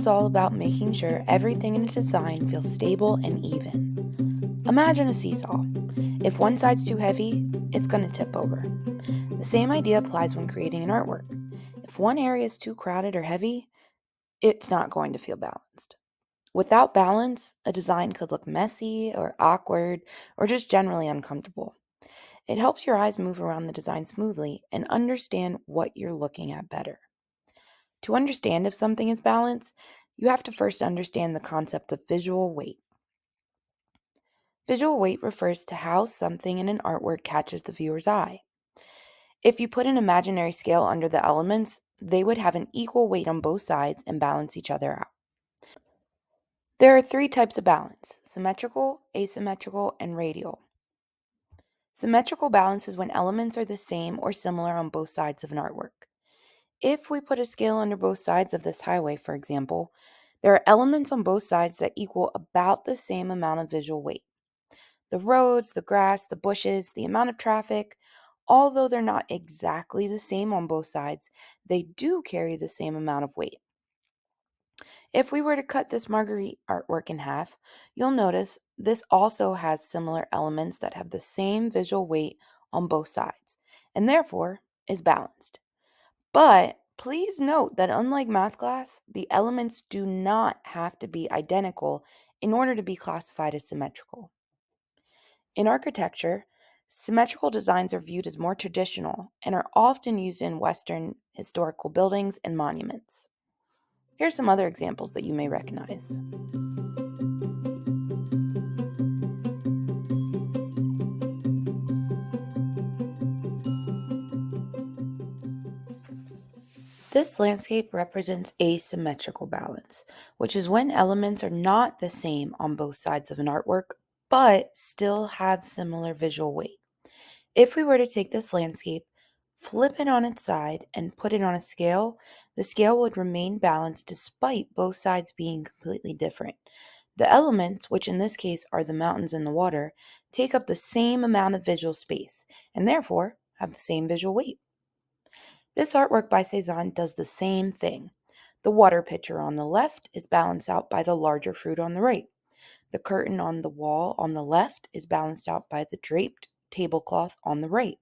is all about making sure everything in a design feels stable and even. Imagine a seesaw. If one side's too heavy, it's going to tip over. The same idea applies when creating an artwork. If one area is too crowded or heavy, it's not going to feel balanced. Without balance, a design could look messy or awkward or just generally uncomfortable. It helps your eyes move around the design smoothly and understand what you're looking at better. To understand if something is balanced, you have to first understand the concept of visual weight. Visual weight refers to how something in an artwork catches the viewer's eye. If you put an imaginary scale under the elements, they would have an equal weight on both sides and balance each other out. There are three types of balance: symmetrical, asymmetrical, and radial. Symmetrical balance is when elements are the same or similar on both sides of an artwork. If we put a scale under both sides of this highway, for example, there are elements on both sides that equal about the same amount of visual weight. The roads, the grass, the bushes, the amount of traffic, although they're not exactly the same on both sides, they do carry the same amount of weight. If we were to cut this Marguerite artwork in half, you'll notice this also has similar elements that have the same visual weight on both sides, and therefore is balanced. But please note that unlike math class, the elements do not have to be identical in order to be classified as symmetrical. In architecture, symmetrical designs are viewed as more traditional and are often used in Western historical buildings and monuments. Here are some other examples that you may recognize. This landscape represents asymmetrical balance, which is when elements are not the same on both sides of an artwork, but still have similar visual weight. If we were to take this landscape, flip it on its side, and put it on a scale, the scale would remain balanced despite both sides being completely different. The elements, which in this case are the mountains and the water, take up the same amount of visual space, and therefore have the same visual weight. This artwork by Cezanne does the same thing. The water pitcher on the left is balanced out by the larger fruit on the right. The curtain on the wall on the left is balanced out by the draped tablecloth on the right.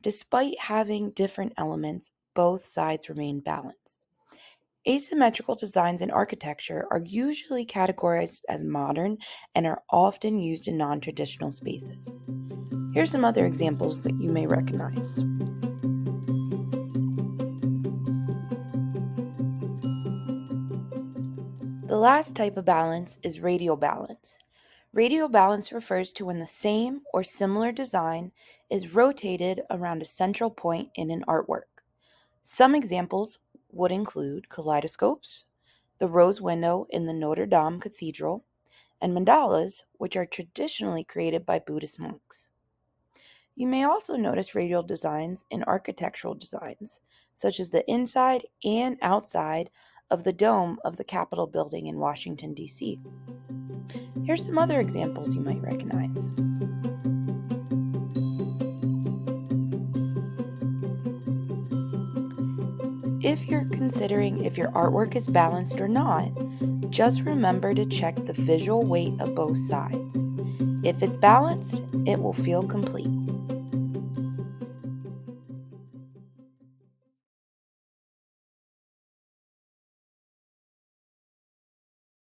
Despite having different elements, both sides remain balanced. Asymmetrical designs in architecture are usually categorized as modern and are often used in non-traditional spaces. Here's some other examples that you may recognize. The last type of balance is radial balance. Radial balance refers to when the same or similar design is rotated around a central point in an artwork. Some examples would include kaleidoscopes, the rose window in the Notre Dame Cathedral, and mandalas, which are traditionally created by Buddhist monks. You may also notice radial designs in architectural designs, such as the inside and outside of the dome of the Capitol building in Washington, D.C. Here's some other examples you might recognize. If you're considering if your artwork is balanced or not, just remember to check the visual weight of both sides. If it's balanced, it will feel complete.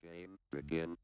Game begin.